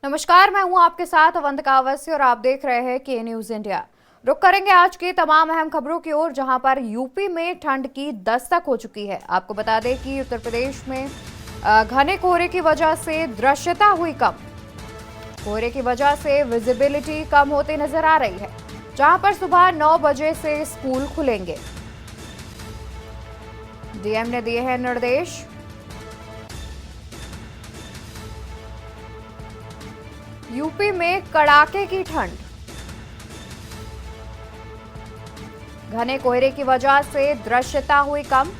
नमस्कार, मैं हूं आपके साथ अवंतिका अवस्थी और आप देख रहे हैं के न्यूज इंडिया। रुक करेंगे आज की तमाम अहम खबरों की ओर, जहां पर यूपी में ठंड की दस्तक हो चुकी है। आपको बता दें कि उत्तर प्रदेश में घने कोहरे की वजह से दृश्यता हुई कम। कोहरे की वजह से विजिबिलिटी कम होती नजर आ रही है, जहां पर सुबह 9 बजे से स्कूल खुलेंगे। डीएम ने दिए हैं निर्देश। यूपी में कड़ाके की ठंड। घने कोहरे की वजह से दृश्यता हुई कम।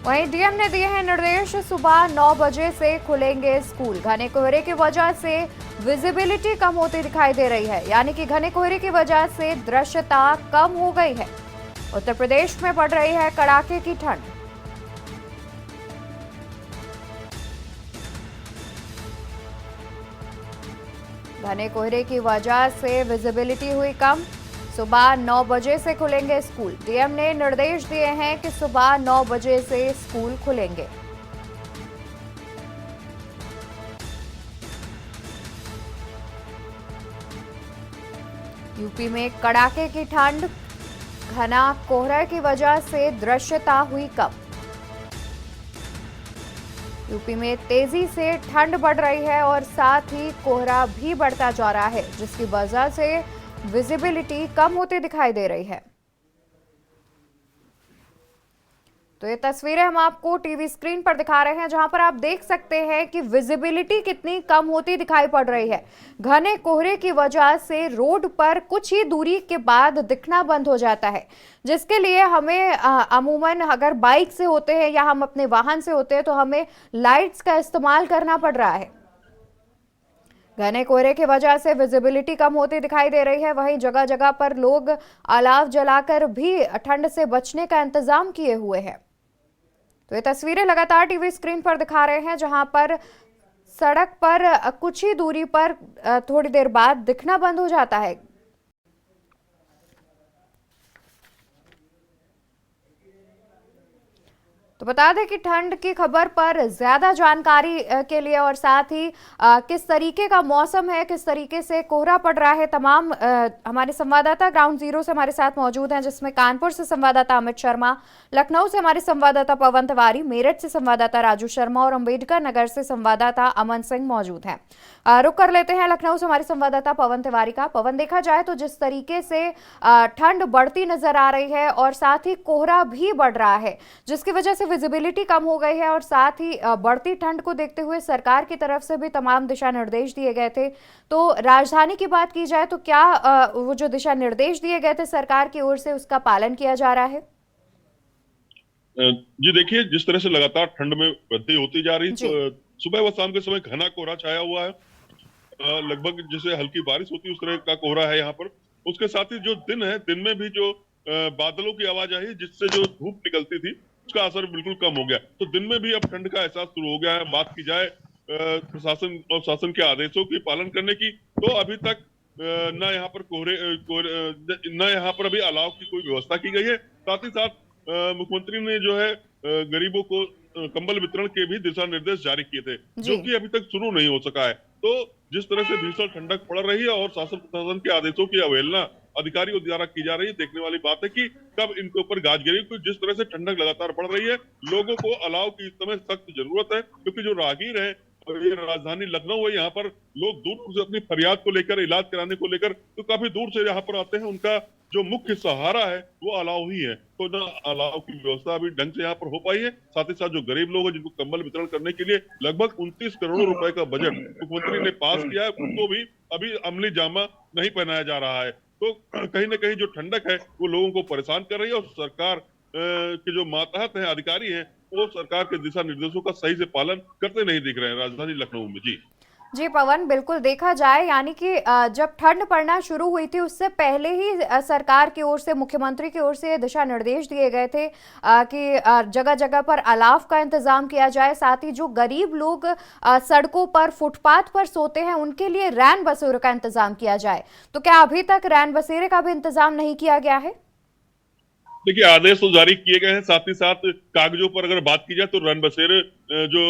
वहीं डीएम ने दिए हैं निर्देश, सुबह 9 बजे से खुलेंगे स्कूल। घने कोहरे की वजह से विजिबिलिटी कम होती दिखाई दे रही है, यानी कि घने कोहरे की वजह से दृश्यता कम हो गई है। उत्तर प्रदेश में पड़ रही है कड़ाके की ठंड। घने कोहरे की वजह से विजिबिलिटी हुई कम। सुबह 9 बजे से खुलेंगे स्कूल। डीएम ने निर्देश दिए हैं कि सुबह 9 बजे से स्कूल खुलेंगे। यूपी में कड़ाके की ठंड। घना कोहरा की वजह से दृश्यता हुई कम। यूपी में तेजी से ठंड बढ़ रही है और साथ ही कोहरा भी बढ़ता जा रहा है, जिसकी वजह से विजिबिलिटी कम होती दिखाई दे रही है। तो ये तस्वीरें हम आपको टीवी स्क्रीन पर दिखा रहे हैं, जहां पर आप देख सकते हैं कि विजिबिलिटी कितनी कम होती दिखाई पड़ रही है। घने कोहरे की वजह से रोड पर कुछ ही दूरी के बाद दिखना बंद हो जाता है, जिसके लिए हमें अमूमन अगर बाइक से होते हैं या हम अपने वाहन से होते हैं तो हमें लाइट्स का इस्तेमाल करना पड़ रहा है। घने कोहरे की वजह से विजिबिलिटी कम होती दिखाई दे रही है। वहीं जगह जगह पर लोग अलाव जलाकर भी ठंड से बचने का इंतजाम किए हुए हैं। तो ये तस्वीरें लगातार टीवी स्क्रीन पर दिखा रहे हैं, जहां पर सड़क पर कुछ ही दूरी पर थोड़ी देर बाद दिखना बंद हो जाता है। तो बता दें कि ठंड की खबर पर ज्यादा जानकारी के लिए और साथ ही किस तरीके का मौसम है, किस तरीके से कोहरा पड़ रहा है, तमाम हमारे संवाददाता ग्राउंड जीरो से हमारे साथ मौजूद हैं, जिसमें कानपुर से संवाददाता अमित शर्मा, लखनऊ से हमारे संवाददाता पवन तिवारी, मेरठ से संवाददाता राजू शर्मा और अंबेडकर नगर से संवाददाता अमन सिंह मौजूद हैं। रुक कर लेते हैं लखनऊ से हमारे संवाददाता पवन तिवारी का। पवन, देखा जाए तो जिस तरीके से ठंड बढ़ती नजर आ रही है और साथ ही कोहरा भी बढ़ रहा है, जिसकी वजह से विजिबिलिटी कम हो गई है और साथ ही बढ़ती ठंड को देखते हुए सरकार की तरफ से भी तमाम दिशा निर्देश दिए गए थे। तो राजधानी की बात की जाए तो क्या वो जो दिशा निर्देश दिए गए थे सरकार की ओर से, उसका पालन किया जा रहा है? जी देखिए, जिस तरह से लगातार ठंड में वृद्धि होती जा रही, जी। सुबह व शाम के समय घना कोहरा छाया हुआ है। लगभग जैसे हल्की बारिश होती है उस तरह का कोहरा है यहाँ पर। उसके साथ ही जो दिन है, दिन में भी जो बादलों की आवाजाही, जिससे जो धूप निकलती थी, उसका असर बिल्कुल कम हो गया। तो दिन में भी अब ठंड का एहसास शुरू हो गया है। बात की जाए प्रशासन और शासन के आदेशों की पालन करने की, तो अभी तक न यहाँ पर न यहाँ पर अभी अलाव की कोई व्यवस्था की गई है। साथ ही साथ मुख्यमंत्री ने जो है गरीबों को कंबल वितरण के भी दिशा निर्देश जारी किए थे, जो जी। कि अभी तक शुरू नहीं हो सका है। तो जिस तरह से भीषण ठंडक पड़ रही है और शासन प्रशासन के आदेशों की अवहेलना अधिकारियों द्वारा की जा रही है, देखने वाली बात है कि कब इनके ऊपर गाज गिरेगी। क्योंकि जिस तरह से ठंडक लगातार बढ़ रही है, लोगों को अलाव की इस समय सख्त जरूरत है। क्योंकि जो राहगीर है, और ये राजधानी लखनऊ है, यहाँ पर लोग दूर दूर से अपनी फरियाद को लेकर, इलाज कराने को लेकर तो काफी दूर से यहाँ पर आते हैं। उनका जो मुख्य सहारा है वो अलाव ही है। तो ना अलाव की व्यवस्था अभी ढंग से यहाँ पर हो पाई है। साथ ही साथ जो गरीब लोग हैं, जिनको कंबल वितरण करने के लिए लगभग 29 करोड़ रुपए का बजट मुख्यमंत्री ने पास किया है, उनको भी अभी अमली जामा नहीं पहनाया जा रहा है। तो कहीं ना कहीं जो ठंडक है वो लोगों को परेशान कर रही है, और सरकार के जो मातहत हैं, अधिकारी हैं, वो सरकार के दिशा निर्देशों का सही से पालन करते नहीं दिख रहे हैं राजधानी लखनऊ में। जी जी पवन, बिल्कुल देखा जाए यानी कि जब ठंड पड़ना शुरू हुई थी उससे पहले ही सरकार की ओर से, मुख्यमंत्री की ओर से दिशा निर्देश दिए गए थे कि जगह जगह पर अलाव का इंतजाम किया जाए। साथ ही जो गरीब लोग सड़कों पर, फुटपाथ पर सोते हैं, उनके लिए रैन बसेरों का इंतजाम किया जाए। तो क्या अभी तक रैन बसेरे का भी इंतजाम नहीं किया गया है? देखिए, आदेश तो जारी किए गए हैं। साथ ही साथ कागजों पर अगर बात की जाए तो रन बसेरे जो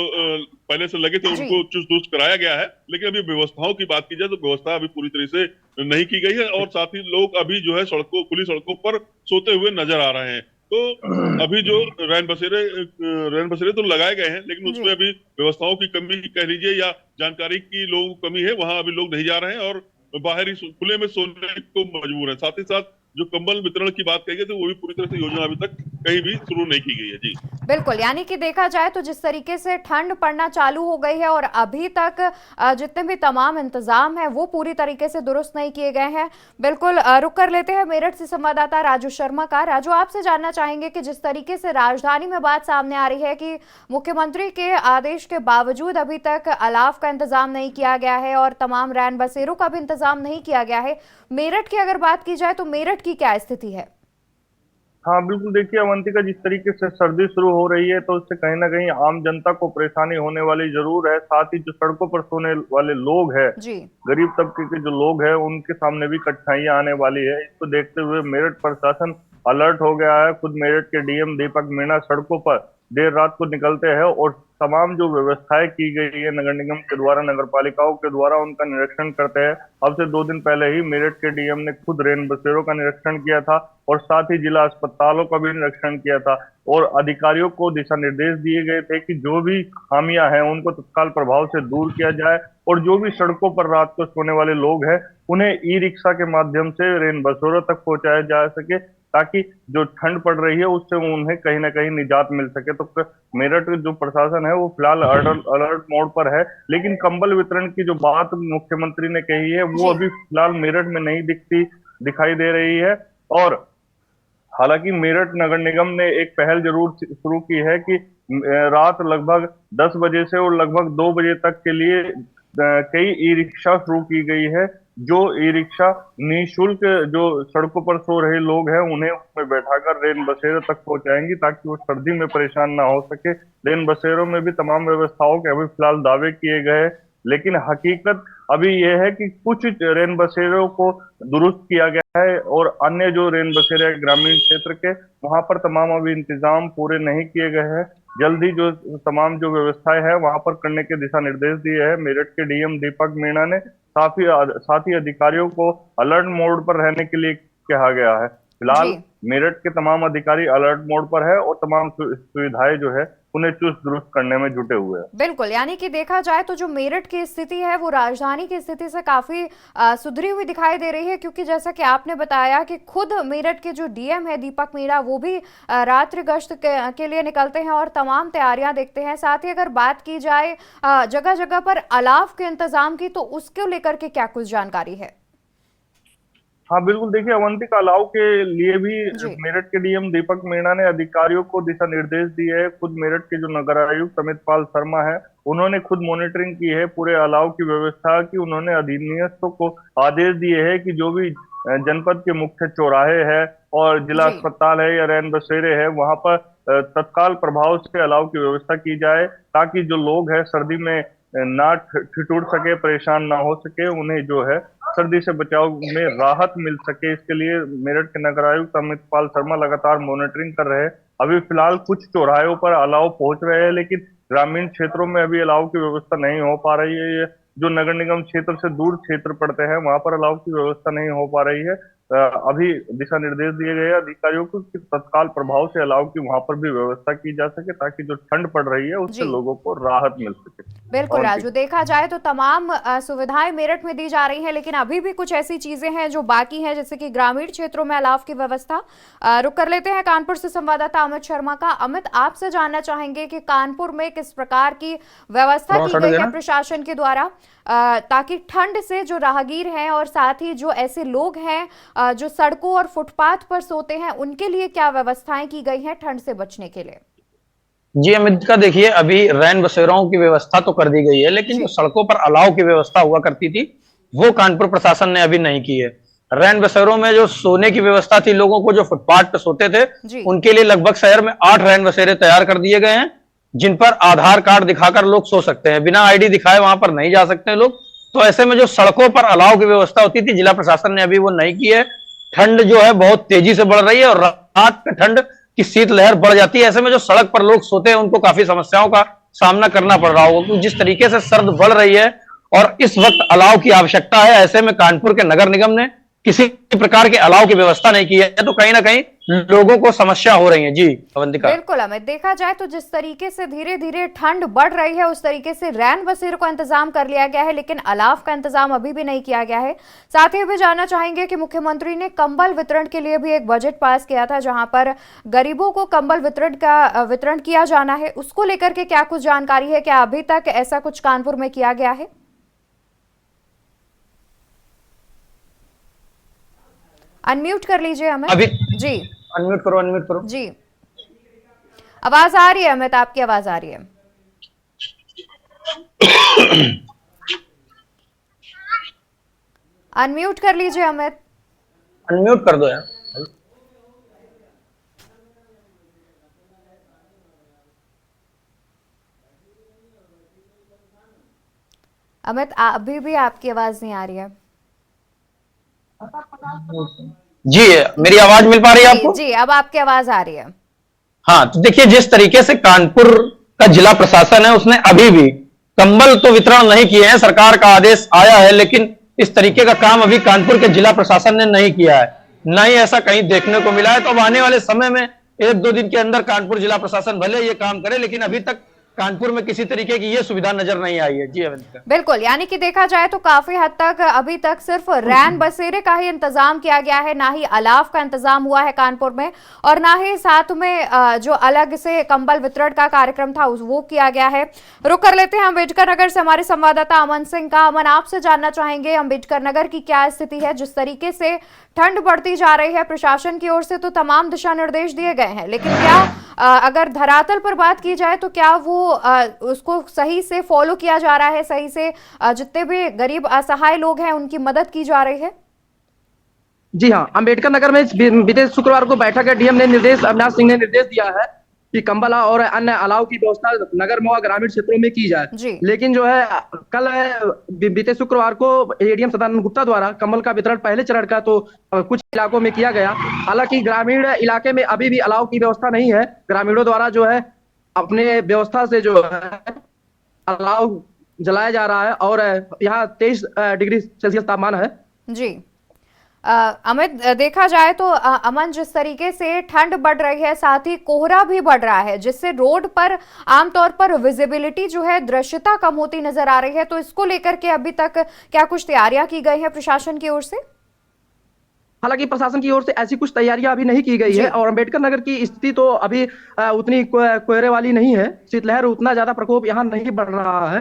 पहले से लगे थे उनको चुस्त दुरुस्त कराया गया है। लेकिन अभी व्यवस्थाओं की बात की जाए तो व्यवस्था अभी पूरी तरह से नहीं की गई है और साथ ही लोग अभी जो है खुली सड़कों पर सोते हुए नजर आ रहे हैं। तो अभी जो रैन बसेरे तो लगाए गए हैं, लेकिन उसमें अभी व्यवस्थाओं की कमी कह लीजिए या जानकारी की लोगों को कमी है, वहां अभी लोग नहीं जा रहे हैं और बाहर ही खुले में सोने को मजबूर है। साथ ही साथ जो कंबल वितरण की बात कही गई तो वो भी पूरी तरह से योजना अभी तक कहीं भी शुरू नहीं की गई है। जी बिल्कुल, यानी कि देखा जाए तो जिस तरीके से ठंड पड़ना चालू हो गई है और अभी तक जितने भी तमाम इंतजाम है वो पूरी तरीके से दुरुस्त नहीं किए गए हैं। बिल्कुल, रुक कर लेते हैं मेरठ से संवाददाता राजू शर्मा का। राजू, आपसे जानना चाहेंगे कि जिस तरीके से राजधानी में बात सामने आ रही है कि मुख्यमंत्री के आदेश के बावजूद अभी तक अलाव का इंतजाम नहीं किया गया है और तमाम रैन बसेरों का भी इंतजाम नहीं किया गया है, मेरठ की अगर बात की जाए तो मेरठ की क्या स्थिति है? हाँ बिल्कुल, देखिए अवंतिका, जिस तरीके से सर्दी शुरू हो रही है तो उससे कहीं ना कहीं आम जनता को परेशानी होने वाली जरूर है। साथ ही जो सड़कों पर सोने वाले लोग हैं, गरीब तबके के जो लोग हैं, उनके सामने भी कठिनाइयां आने वाली है। इसको देखते हुए मेरठ प्रशासन अलर्ट हो गया है। खुद मेरठ के डीएम दीपक मीणा सड़कों पर देर रात को निकलते हैं और तमाम जो व्यवस्थाएं की गई है नगर निगम के द्वारा, नगर पालिकाओं के द्वारा, उनका निरीक्षण करते हैं। अब से 2 दिन पहले ही मेरठ के डीएम ने खुद रेन बसेरों का निरीक्षण किया था और साथ ही जिला अस्पतालों का भी निरीक्षण किया था और अधिकारियों को दिशा निर्देश दिए गए थे कि जो भी खामियां हैं उनको तत्काल प्रभाव से दूर किया जाए और जो भी सड़कों पर रात को सोने वाले लोग हैं उन्हें ई रिक्शा के माध्यम से रेन बसेरों तक पहुंचाया जा सके, ताकि जो ठंड पड़ रही है उससे उन्हें कहीं ना कहीं निजात मिल सके। तो मेरठ जो प्रशासन है वो फिलहाल अलर्ट मोड पर है, लेकिन कंबल वितरण की जो बात मुख्यमंत्री ने कही है वो अभी फिलहाल मेरठ में नहीं दिखाई दे रही है। और हालांकि मेरठ नगर निगम ने एक पहल जरूर शुरू की है कि रात लगभग 10 बजे से और लगभग 2 बजे तक के लिए कई ई रिक्शा शुरू की गई है, जो ई रिक्शा निःशुल्क जो सड़कों पर सो रहे लोग हैं उन्हें उसमें बैठाकर रेन बसेरों तक पहुंचाएंगी ताकि वो सर्दी में परेशान ना हो सके। रेन बसेरों में भी तमाम व्यवस्थाओं के अभी फिलहाल दावे किए गए, लेकिन हकीकत अभी यह है कि कुछ रेन बसेरों को दुरुस्त किया गया है और अन्य जो रेन बसेरे ग्रामीण क्षेत्र के वहां पर तमाम अभी इंतजाम पूरे नहीं किए गए हैं। जल्द ही जो तमाम जो व्यवस्थाएं है वहां पर करने के दिशा निर्देश दिए हैं। मेरठ के डीएम दीपक मीणा ने साथ ही अधिकारियों को अलर्ट मोड पर रहने के लिए कहा गया है। फिलहाल मेरठ के तमाम अधिकारी अलर्ट मोड पर है और तमाम सुविधाएं जो है उन्हें चुस्त दुरुस्त करने में जुटे हुए हैं। बिल्कुल, यानी कि देखा जाए तो जो मेरठ की स्थिति है वो राजधानी की स्थिति से काफी सुधरी हुई दिखाई दे रही है, क्योंकि जैसा कि आपने बताया कि खुद मेरठ के जो डीएम है दीपक मीणा वो भी रात्रि गश्त के लिए निकलते हैं और तमाम तैयारियां देखते हैं। साथ ही अगर बात की जाए जगह जगह पर अलाव के इंतजाम की, तो उसको लेकर के क्या कुछ जानकारी है? हाँ बिल्कुल, देखिए अवंतिका, अलाव के लिए भी मेरठ के डीएम दीपक मीणा ने अधिकारियों को दिशा निर्देश दिए है। खुद मेरठ के जो नगर आयुक्त अमितपाल शर्मा है उन्होंने खुद मॉनिटरिंग की है पूरे अलाव की व्यवस्था की। उन्होंने अधीनस्थों को आदेश दिए है कि जो भी जनपद के मुख्य चौराहे है और जिला अस्पताल है या रैन बसेरे है वहां पर तत्काल प्रभाव से अलाव की व्यवस्था की जाए, ताकि जो लोग हैं सर्दी में ना ठिठुर सके, परेशान ना हो सके, उन्हें जो है सर्दी से बचाव में राहत मिल सके। इसके लिए मेरठ के नगर आयुक्त अमितपाल शर्मा लगातार मॉनिटरिंग कर रहे हैं। अभी फिलहाल कुछ चौराहों पर अलाव पहुंच रहे हैं, लेकिन ग्रामीण क्षेत्रों में अभी अलाव की व्यवस्था नहीं हो पा रही है। जो नगर निगम क्षेत्र से दूर क्षेत्र पड़ते हैं वहां पर अलाव की व्यवस्था नहीं हो पा रही है। अभी दिशा निर्देश दिए गए अधिकारियों को कि तत्काल प्रभाव से अलाव की वहां पर भी व्यवस्था की जा सके, ताकि जो ठंड पड़ रही है उससे लोगों को राहत मिल सके। बिल्कुल राजू, देखा जाए तो तमाम सुविधाएं मेरठ में दी जा रही हैं, लेकिन अभी भी कुछ ऐसी चीजें हैं जो बाकी हैं, जैसे कि ग्रामीण क्षेत्रों में अलाव की व्यवस्था। रुक कर लेते हैं कानपुर से संवाददाता अमित शर्मा का। अमित, आपसे जानना चाहेंगे कि कानपुर में किस प्रकार की व्यवस्था की गई है प्रशासन के द्वारा, ताकि ठंड से जो राहगीर हैं और साथ ही जो ऐसे लोग हैं जो सड़कों और फुटपाथ पर सोते हैं उनके लिए क्या व्यवस्थाएं की गई हैं ठंड से बचने के लिए? जी अमित का, देखिए अभी रैन बसेरों की व्यवस्था तो कर दी गई है, लेकिन जो सड़कों पर अलाव की व्यवस्था हुआ करती थी वो कानपुर प्रशासन ने अभी नहीं की है। रैन बसेरों में जो सोने की व्यवस्था थी, लोगों को जो फुटपाथ पर सोते थे उनके लिए लगभग शहर में 8 रैन बसेरे तैयार कर दिए गए हैं, जिन पर आधार कार्ड दिखाकर लोग सो सकते हैं। बिना आईडी दिखाए वहां पर नहीं जा सकते लोग। तो ऐसे में जो सड़कों पर अलाव की व्यवस्था होती थी, जिला प्रशासन ने अभी वो नहीं की है। ठंड जो है बहुत तेजी से बढ़ रही है और रात में ठंड की शीत लहर बढ़ जाती है। ऐसे में जो सड़क पर लोग सोते हैं उनको काफी समस्याओं का सामना करना पड़ रहा होगा, क्योंकि जिस तरीके से सर्द बढ़ रही है और इस वक्त अलाव की आवश्यकता है, ऐसे में कानपुर के नगर निगम ने किसी प्रकार के अलाव की व्यवस्था नहीं की है, तो कहीं ना कहीं लोगों को समस्या हो रही है। जी अवंतिका। बिल्कुल अमित, देखा जाए तो जिस तरीके से धीरे धीरे ठंड बढ़ रही है उस तरीके से रैन बसेरों का इंतजाम कर लिया गया है, लेकिन अलाव का इंतजाम अभी भी नहीं किया गया है। साथ ही भी जानना चाहेंगे कि मुख्यमंत्री ने कंबल वितरण के लिए भी एक बजट पास किया था, जहां पर गरीबों को कंबल वितरण किया जाना है, उसको लेकर के क्या कुछ जानकारी है? क्या अभी तक ऐसा कुछ कानपुर में किया गया है? अनम्यूट कर लीजिए अमित। अभी जी अनम्यूट करो जी, आवाज आ रही है अमित, आपकी आवाज आ रही है। अनम्यूट कर लीजिए अमित। अनम्यूट कर दो यार। अमित अभी भी आपकी आवाज नहीं आ रही है। जी मेरी आवाज मिल पा रही है आपको? जी अब आपकी आवाज आ रही है। हाँ, तो देखिए जिस तरीके से कानपुर का जिला प्रशासन है उसने अभी भी कंबल तो वितरण नहीं किए हैं, सरकार का आदेश आया है, लेकिन इस तरीके का काम अभी कानपुर के जिला प्रशासन ने नहीं किया है, ना ही ऐसा कहीं देखने को मिला है। तो अब आने वाले समय में 1-2 दिन के अंदर कानपुर जिला प्रशासन भले ये काम करे, लेकिन अभी तक कानपुर में किसी तरीके की ये सुविधा नजर नहीं आई है। जी अवंतिका। बिल्कुल, यानी कि देखा जाए तो काफी हद तक अभी तक सिर्फ रैन बसेरे का ही इंतजाम किया गया है, ना ही अलाव का इंतजाम हुआ है कानपुर में, और ना ही साथ में जो अलग से कंबल वितरण का कार्यक्रम था वो किया गया है। रुक कर लेते हैं अम्बेडकर नगर से हमारे संवाददाता अमन सिंह का। अमन, आपसे जानना चाहेंगे अम्बेडकर नगर की क्या स्थिति है? जिस तरीके से ठंड बढ़ती जा रही है, प्रशासन की ओर से तो तमाम दिशा निर्देश दिए गए हैं, लेकिन क्या अगर धरातल पर बात की जाए तो क्या वो उसको सही से फॉलो किया जा रहा है? सही से जितने भी गरीब असहाय लोग हैं उनकी मदद की जा रही है? जी हाँ, अम्बेडकर नगर में बीते शुक्रवार को बैठक है। डीएम ने अविनाश सिंह ने निर्देश दिया है कि कंबल और अन्य अलाव की व्यवस्था नगर में और ग्रामीण क्षेत्रों में की जाए। लेकिन जो है कल बीते शुक्रवार को एडीएम सदानंद गुप्ता द्वारा कंबल का वितरण पहले चरण का तो कुछ इलाकों में किया गया। हालांकि ग्रामीण इलाके में अभी भी अलाव की व्यवस्था नहीं है। ग्रामीणों द्वारा जो है अपने व्यवस्था से जो है अलाव जलाया जा रहा है और यहाँ 23 डिग्री सेल्सियस तापमान है। जी अमित, देखा जाए तो अमन, जिस तरीके से ठंड बढ़ रही है साथ ही कोहरा भी बढ़ रहा है, जिससे रोड पर आमतौर पर विजिबिलिटी जो है, दृश्यता कम होती नजर आ रही है, तो इसको लेकर के अभी तक क्या कुछ तैयारियां की गई हैं प्रशासन की ओर से? हालांकि प्रशासन की ओर से ऐसी कुछ तैयारियां अभी नहीं की गई है और अम्बेडकर नगर की स्थिति तो अभी उतनी कोहरे वाली नहीं है। शीतलहर उतना ज्यादा प्रकोप यहाँ नहीं बढ़ रहा है,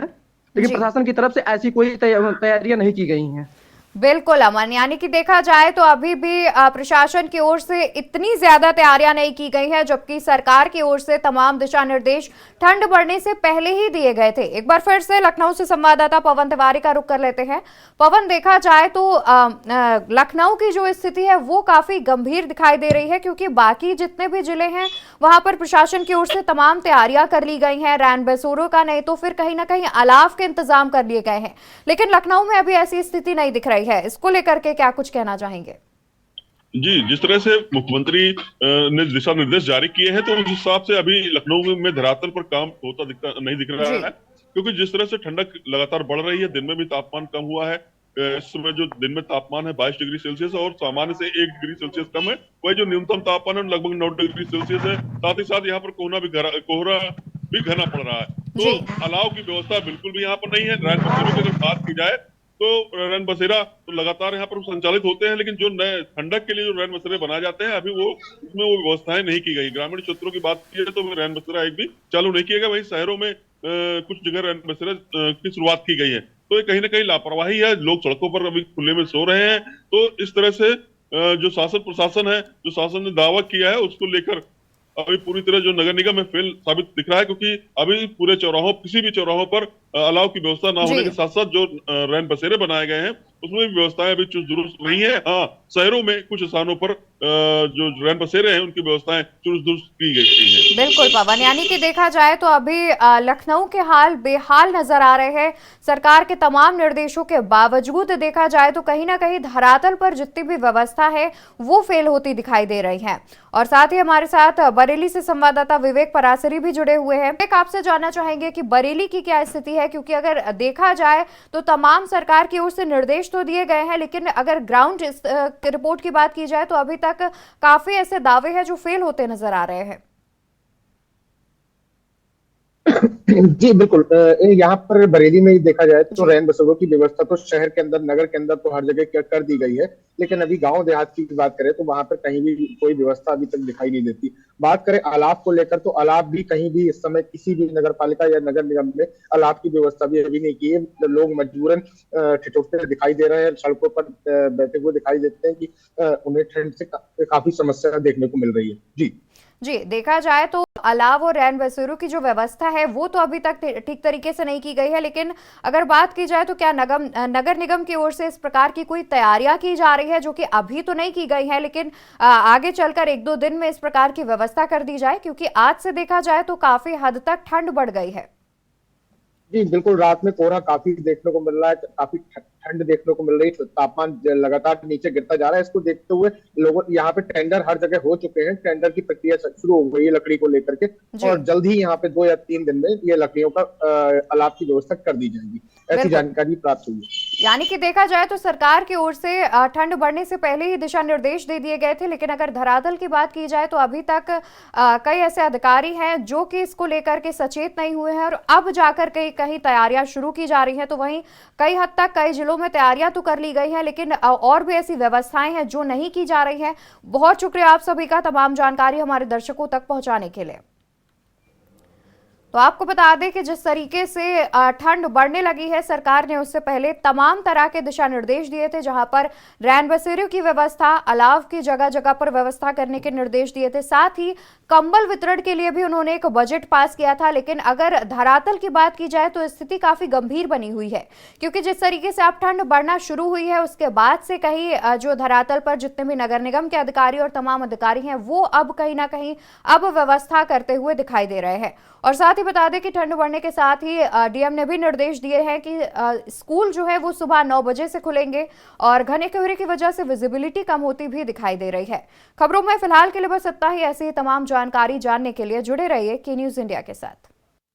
लेकिन प्रशासन की तरफ से ऐसी कोई तैयारियां नहीं की गई हैं। बिल्कुल अमन, यानी कि देखा जाए तो अभी भी प्रशासन की ओर से इतनी ज्यादा तैयारियां नहीं की गई हैं, जबकि सरकार की ओर से तमाम दिशा निर्देश ठंड बढ़ने से पहले ही दिए गए थे। एक बार फिर से लखनऊ से संवाददाता पवन तिवारी का रुख कर लेते हैं। पवन, देखा जाए तो लखनऊ की जो स्थिति है वो काफी गंभीर दिखाई दे रही है, क्योंकि बाकी जितने भी जिले हैं वहां पर प्रशासन की ओर से तमाम तैयारियां कर ली गई हैं, रैन बसेरों का नहीं तो फिर कहीं ना कहीं अलाव के इंतजाम कर लिए गए हैं, लेकिन लखनऊ में अभी ऐसी स्थिति नहीं दिख रही है। इसको लेकर के क्या कुछ कहना चाहेंगे? जी, जिस तरह से मुख्यमंत्री ने दिशा निर्देश जारी किए हैं तो उस हिसाब से अभी लखनऊ में धरातल पर काम होता नहीं दिख रहा है, क्योंकि जिस तरह से ठंडक लगातार बढ़ रही है, दिन में भी तापमान कम हुआ है। इस समय जो दिन में तापमान है 22 डिग्री सेल्सियस और सामान्य से 1 डिग्री सेल्सियस कम है। वही जो न्यूनतम तापमान है लगभग 9 डिग्री सेल्सियस है। साथ ही साथ यहाँ पर कोहरा भी घना पड़ रहा है, तो अलाव की व्यवस्था बिल्कुल भी यहाँ पर नहीं है। रैन बसेरों की अगर बात की जाए तो रैन बसेरा तो लगातार यहाँ पर संचालित होते हैं, लेकिन जो नए ठंडक के लिए जो रैन बसेरे बनाए जाते हैं अभी उसमें वो व्यवस्थाएं नहीं की गई। ग्रामीण क्षेत्रों की बात की जाए तो रैन बसेरा एक भी चालू नहीं किया गया। वहीं शहरों में कुछ जगह रैन बसेरा की शुरुआत की गई है, तो ये कहीं ना कहीं लापरवाही है। लोग सड़कों पर अभी खुले में सो रहे हैं, तो इस तरह से जो शासन प्रशासन है, जो शासन ने दावा किया है उसको लेकर अभी पूरी तरह जो नगर निगम है फेल साबित दिख रहा है, क्योंकि अभी पूरे चौराहों, किसी भी चौराहों पर अलाव की व्यवस्था ना होने के साथ साथ जो रैन बसेरे बनाए गए हैं उसमें भी व्यवस्थाएं अभी चुस्त दुरुस्त नहीं है। हाँ, शहरों में कुछ स्थानों पर जो रैन बसेरे हैं उनकी व्यवस्थाएं चुस्त दुरुस्त की गई है। बिल्कुल पवन, यानी कि देखा जाए तो अभी लखनऊ के हाल बेहाल नजर आ रहे हैं। सरकार के तमाम निर्देशों के बावजूद देखा जाए तो कहीं ना कहीं धरातल पर जितनी भी व्यवस्था है वो फेल होती दिखाई दे रही है। और साथ ही हमारे साथ बरेली से संवाददाता विवेक परासरी भी जुड़े हुए हैं। विवेक, आपसे जानना चाहेंगे कि बरेली की क्या स्थिति है, क्योंकि अगर देखा जाए तो तमाम सरकार की ओर से निर्देश तो दिए गए हैं, लेकिन अगर ग्राउंड रिपोर्ट की बात की जाए तो अभी तक काफी ऐसे दावे हैं जो फेल होते नजर आ रहे हैं। जी बिल्कुल, यहाँ पर बरेली में ही देखा जाए तो रैन बसेरों की व्यवस्था तो शहर के अंदर, नगर के अंदर तो हर जगह कर दी गई है, लेकिन अभी गांव देहात की बात करें तो वहां पर कहीं भी कोई व्यवस्था अभी तक दिखाई नहीं देती। बात करें अलाव को लेकर तो अलाव भी कहीं भी इस समय किसी भी नगर पालिका या नगर निगम में अलाव की व्यवस्था भी अभी नहीं की है। लोग मजबूरन ठिठुरते दिखाई दे रहे हैं, सड़कों पर बैठे हुए दिखाई देते हैं कि उन्हें ठंड से काफी समस्या देखने को मिल रही है। जी, देखा जाए तो अलाव और रैन बसेरों की जो व्यवस्था है वो तो अभी तक ठीक तरीके से नहीं की गई है, लेकिन अगर बात की जाए तो क्या नगर निगम की ओर से इस प्रकार की कोई तैयारियां की जा रही है, जो कि अभी तो नहीं की गई है, लेकिन आगे चलकर 1-2 दिन में इस प्रकार की व्यवस्था कर दी जाए, क्योंकि आज से देखा जाए तो काफी हद तक ठंड बढ़ गई है। जी बिल्कुल, रात में कोहरा काफी देखने को मिल रहा है, काफी ठंड देखने को मिल रही है, तापमान लगातार नीचे गिरता जा रहा है। इसको देखते हुए लोगों यहाँ पे टेंडर हर जगह हो चुके हैं, टेंडर की प्रक्रिया शुरू हो गई है लकड़ी को लेकर के, और जल्द ही यहाँ पे 2 या 3 दिन में ये लकड़ियों का अलाव की व्यवस्था कर दी जाएगी, ऐसी जानकारी प्राप्त हुई है। यानी कि देखा जाए तो सरकार की ओर से ठंड बढ़ने से पहले ही दिशा निर्देश दे दिए गए थे, लेकिन अगर धरातल की बात की जाए तो अभी तक कई ऐसे अधिकारी हैं जो कि इसको लेकर के सचेत नहीं हुए हैं, और अब जाकर कहीं तैयारियां शुरू की जा रही हैं। तो वहीं कई हद तक कई जिलों में तैयारियां तो कर ली गई हैं, लेकिन और भी ऐसी व्यवस्थाएं हैं जो नहीं की जा रही हैं। बहुत शुक्रिया आप सभी का तमाम जानकारी हमारे दर्शकों तक पहुंचाने के लिए। तो आपको बता दें कि जिस तरीके से ठंड बढ़ने लगी है, सरकार ने उससे पहले तमाम तरह के दिशा निर्देश दिए थे, जहां पर रैन बसेरों की व्यवस्था, अलाव की जगह जगह पर व्यवस्था करने के निर्देश दिए थे। साथ ही कंबल वितरण के लिए भी उन्होंने एक बजट पास किया था। लेकिन अगर धरातल की बात की जाए तो स्थिति काफी गंभीर बनी हुई है, क्योंकि जिस तरीके से अब ठंड बढ़ना शुरू हुई है उसके बाद से कहीं जो धरातल पर जितने भी नगर निगम के अधिकारी और तमाम अधिकारी हैं वो अब कहीं ना कहीं अब व्यवस्था करते हुए दिखाई दे रहे हैं। और साथ ही बता दें कि ठंड बढ़ने के साथ ही डीएम ने भी निर्देश दिए हैं कि स्कूल जो है वो सुबह 9 बजे से खुलेंगे, और घने कोहरे की वजह से विजिबिलिटी कम होती भी दिखाई दे रही है। खबरों में फिलहाल के लिए बस इतना ही। ऐसी ही तमाम जानकारी जानने के लिए जुड़े रहिए के न्यूज़ इंडिया के साथ।